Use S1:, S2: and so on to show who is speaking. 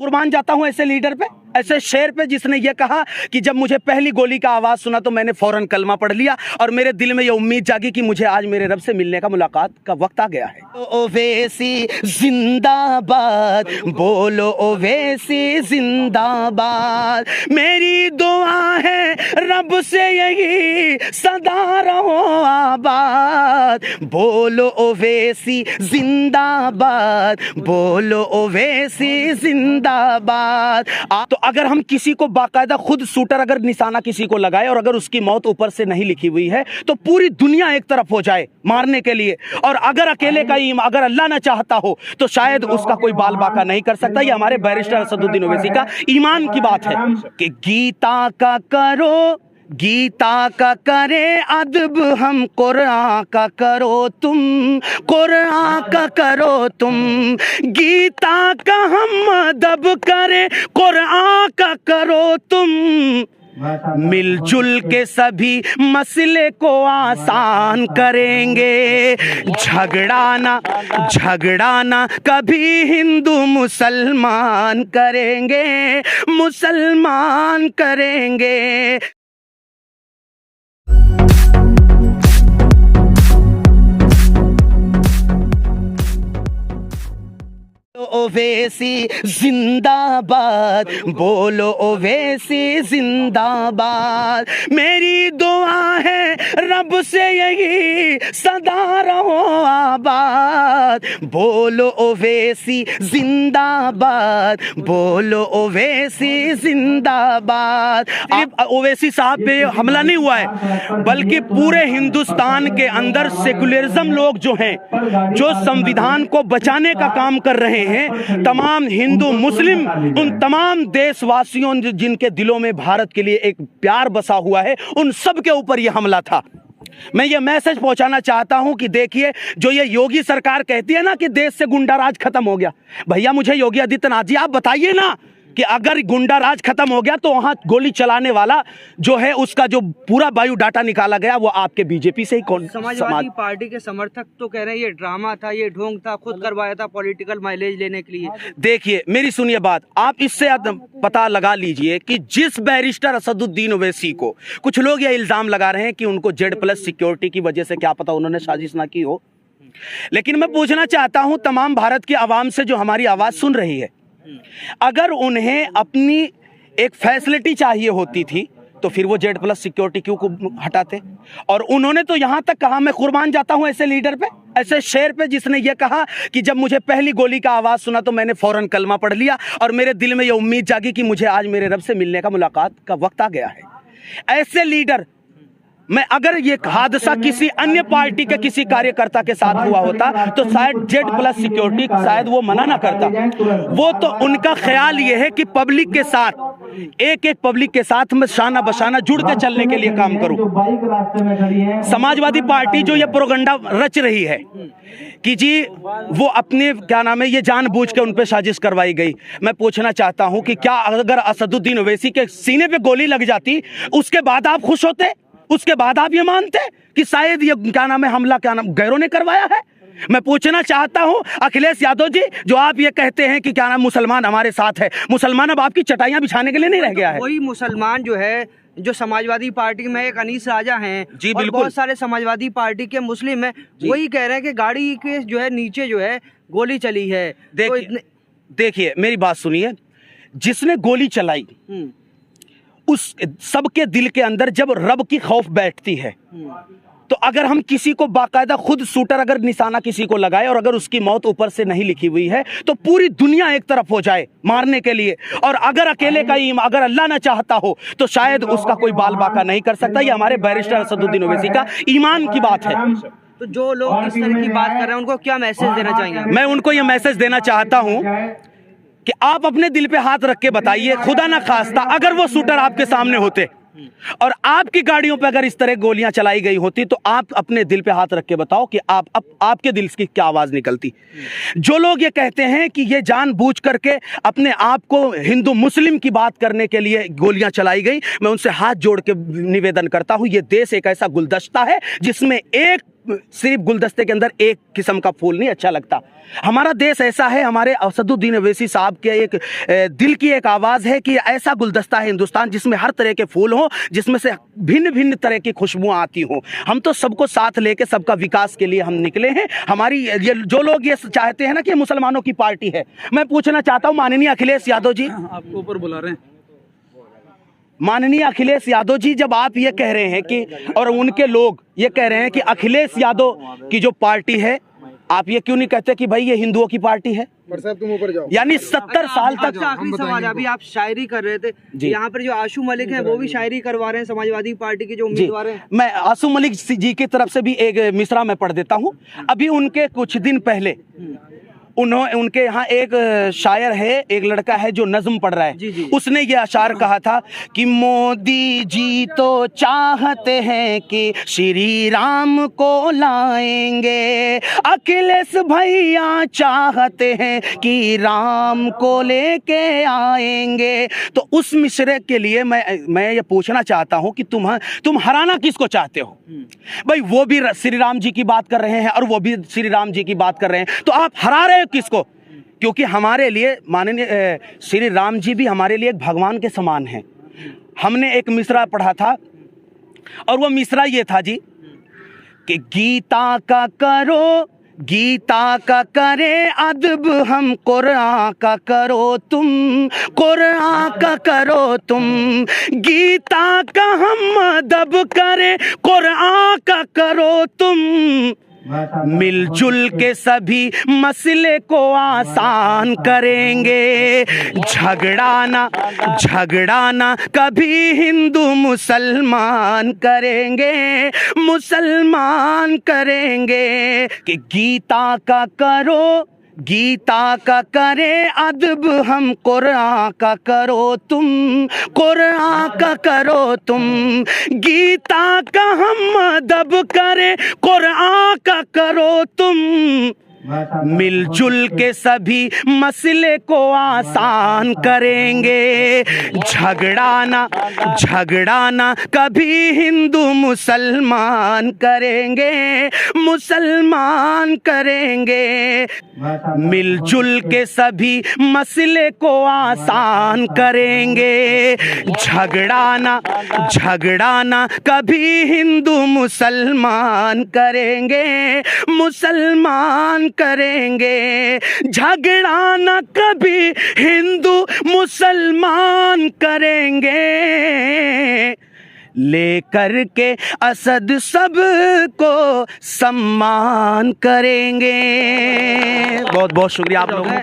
S1: कुर्बान जाता हूं ऐसे लीडर पे, ऐसे शेर पे जिसने ये कहा कि जब मुझे पहली गोली का आवाज सुना तो मैंने फौरन कलमा पढ़ लिया और मेरे दिल में ये उम्मीद जागी कि मुझे आज मेरे रब से मिलने का, मुलाकात का वक्त आ गया है। ओवैसी जिंदाबाद, बोलो ओवैसी जिंदाबाद, मेरी दुआ है रब से यही सदा रहो आबाद, बोलो ओवैसी जिंदाबाद, बोलो ओवैसी जिंदाबाद। तो अगर हम किसी को बाकायदा खुद शूटर अगर निशाना किसी को लगाए और अगर उसकी मौत ऊपर से नहीं लिखी हुई है तो पूरी दुनिया एक तरफ हो जाए मारने के लिए, और अगर अकेले का अगर अल्लाह ना चाहता हो तो शायद उसका कोई बाल बाका नहीं कर सकता। ये हमारे बैरिस्टर असदुद्दीन ओवैसी का ईमान की बात है कि गीता का करे अदब हम, कुरान का करो तुम, कुरान का करो तुम, गीता का हम अदब करें, कुरान का करो तुम, मिलजुल के सभी मसले को आसान करेंगे, झगड़ाना कभी हिंदू मुसलमान करेंगे। ओवैसी जिंदाबाद, बोलो ओवैसी जिंदाबाद, मेरी दुआ है रब से यही सदा रहो आबाद, बोलो ओवैसी जिंदाबाद, बोलो ओवैसी जिंदाबाद। ओवैसी साहब पे हमला नहीं हुआ है बल्कि पूरे हिंदुस्तान के अंदर सेकुलरिज्म लोग जो हैं, जो संविधान को बचाने का काम कर रहे हैं, तमाम हिंदू मुस्लिम, उन तमाम देशवासियों जिनके दिलों में भारत के लिए एक प्यार बसा हुआ है, उन सब के ऊपर यह हमला था। मैं ये मैसेज पहुंचाना चाहता हूं कि देखिए, जो ये योगी सरकार कहती है ना कि देश से गुंडा राज खत्म हो गया, भैया मुझे योगी आदित्यनाथ जी आप बताइए ना कि अगर गुंडा राज खत्म हो गया तो वहां गोली चलाने वाला जो है उसका जो पूरा बायोडाटा निकाला गया वो आपके बीजेपी से ही कौन?
S2: समाजवादी पार्टी के समर्थक तो कह रहे हैं ये ड्रामा था, ये ढोंग था, खुद करवाया था पॉलिटिकल माइलेज लेने के लिए।
S1: देखिए मेरी सुनिए बात, आप इससे पता लगा लीजिए कि जिस बैरिस्टर असदुद्दीन ओवैसी को कुछ लोग ये इल्जाम लगा रहे हैं कि उनको Z+ सिक्योरिटी की वजह से क्या पता उन्होंने साजिश ना की हो, लेकिन मैं पूछना चाहता हूं तमाम भारत की आवाम से जो हमारी आवाज सुन रही है, अगर उन्हें अपनी एक फैसिलिटी चाहिए होती थी तो फिर वो Z+ सिक्योरिटी क्यों हटाते? और उन्होंने तो यहां तक कहा मैं कुर्बान जाता हूं ऐसे लीडर पे, ऐसे शेर पे जिसने ये कहा कि जब मुझे पहली गोली का आवाज सुना तो मैंने फौरन कलमा पढ़ लिया और मेरे दिल में ये उम्मीद जागी कि मुझे आज मेरे रब से मिलने का, मुलाकात का वक्त आ गया है। ऐसे लीडर, मैं अगर ये हादसा किसी अन्य पार्टी के किसी कार्यकर्ता के साथ हुआ होता तो शायद Z+ सिक्योरिटी शायद वो मना ना करता। वो तो उनका ख्याल ये है कि पब्लिक के साथ, एक पब्लिक के साथ मैं शाना बशाना जुड़ के चलने के लिए काम करूं। समाजवादी पार्टी जो ये प्रोगंडा रच रही है कि जी वो अपने क्या नाम है ये जानबूझ के उन पे साजिश करवाई गई, मैं पूछना चाहता हूं कि क्या अगर असदुद्दीन ओवैसी के सीने पे गोली लग जाती उसके बाद आप खुश होते? उसके बाद आप ये मानते कि शायद ये क्या नाम है हमला क्या नाम गैरों ने करवाया है? मैं पूछना चाहता हूं अखिलेश यादव जी, जो आप ये कहते हैं कि क्या नाम मुसलमान हमारे साथ है, मुसलमान अब आपकी चटाइयां बिछाने के लिए नहीं रह गया है।
S2: वही मुसलमान जो है, जो समाजवादी पार्टी में एक अनीस राजा हैं
S1: जी,
S2: और
S1: बिल्कुल
S2: बहुत सारे समाजवादी पार्टी के मुस्लिम हैं, वही कह रहे हैं कि गाड़ी के जो है नीचे जो है गोली चली है।
S1: देखिए मेरी बात सुनिए, जिसने गोली चलाई उस सबके दिल के अंदर जब रब की खौफ बैठती है तो अगर हम किसी को बाकायदा खुद शूटर अगर निशाना किसी को लगाए और अगर उसकी मौत ऊपर से नहीं लिखी हुई है तो पूरी दुनिया एक तरफ हो जाए मारने के लिए, और अगर अकेले का अगर अल्लाह ना चाहता हो तो शायद उसका कोई बाल बाका नहीं कर सकता। ये हमारे बैरिस्टर असदुद्दीन ओवैसी का ईमान की बात है।
S2: तो जो लोग इस तरह की बात कर रहे हैं उनको क्या मैसेज देना चाहेंगे?
S1: मैं उनको ये मैसेज देना चाहता हूं कि आप अपने दिल पे हाथ रख के बताइए, खुदा ना खास्ता अगर वो शूटर आपके सामने होते और आपकी गाड़ियों पे अगर इस तरह गोलियां चलाई गई होती तो आप अपने दिल पे हाथ रख के बताओ कि आपके दिल की क्या आवाज निकलती। जो लोग ये कहते हैं कि ये जानबूझ करके अपने आप को हिंदू मुस्लिम की बात करने के लिए गोलियां चलाई गई, मैं उनसे हाथ जोड़ के निवेदन करता हूं, ये देश एक ऐसा गुलदस्ता है जिसमें एक सिर्फ गुलदस्ते के अंदर एक किस्म का फूल नहीं अच्छा लगता। हमारा देश ऐसा है, हमारे असदुद्दीन ओवैसी साहब के एक दिल की एक आवाज़ है कि ऐसा गुलदस्ता है हिंदुस्तान जिसमें हर तरह के फूल हों, जिसमें से भिन्न भिन्न तरह की खुशबुएं आती हों। हम तो सबको साथ लेके सबका विकास के लिए हम निकले हैं। हमारी ये जो लोग ये चाहते हैं ना कि मुसलमानों की पार्टी है, मैं पूछना चाहता हूँ माननीय अखिलेश यादव जी,
S3: आपको ऊपर बुला रहे हैं।
S1: माननीय अखिलेश यादव जी, जब आप ये कह रहे हैं कि और उनके लोग ये कह रहे हैं कि अखिलेश यादव की जो पार्टी है, आप ये क्यों नहीं कहते कि भाई ये हिंदुओं की पार्टी है?
S4: तुम ऊपर जाओ।
S1: यानी 70 साल तक।
S2: अच्छा, आखिरी सवाल, अभी आप शायरी कर रहे थे, यहाँ पर जो आशू मलिक हैं वो भी शायरी करवा रहे हैं समाजवादी पार्टी के जो उम्मीदवार हैं।
S1: मैं आशू मलिक जी की तरफ से भी एक मिसरा मैं पढ़ देता हूँ। अभी उनके कुछ दिन पहले उनके यहाँ एक शायर है, एक लड़का है जो नज्म पढ़ रहा है,
S2: जी।
S1: उसने ये अशार कहा था कि मोदी जी तो चाहते हैं कि श्री राम को लाएंगे, अखिलेश भैया चाहते हैं कि राम को लेके आएंगे। तो उस मिसरे के लिए मैं ये पूछना चाहता हूँ कि तुम हराना किसको चाहते हो? भाई वो भी श्री राम जी की बात कर रहे हैं और वो भी श्री राम जी की बात कर रहे हैं, तो आप हरा रहे हो किसको? क्योंकि हमारे लिए माननीय श्री राम जी भी हमारे लिए एक भगवान के समान हैं। हमने एक मिसरा पढ़ा था और वो मिसरा ये था जी कि गीता का करे अदब हम, कुरान का करो तुम, कुरान का करो तुम। गीता का हम अदब करे, कुरान का करो तुम। मिलजुल के सभी मसले को आसान करेंगे। झगड़ाना कभी हिंदू मुसलमान करेंगे कि गीता का करे अदब हम, कुरान का करो तुम, कुरान का करो तुम। गीता का हम अदब करे, कुरान का करो तुम। मिलजुल के सभी मसले को आसान करेंगे। झगड़ाना कभी हिंदू मुसलमान करेंगे। मिलजुल के सभी मसले को आसान करेंगे। झगड़ाना कभी हिंदू मुसलमान करेंगे। झगड़ाना कभी हिंदू मुसलमान करेंगे। लेकर के असद सबको सम्मान करेंगे। बहुत बहुत शुक्रिया आप लोगों का।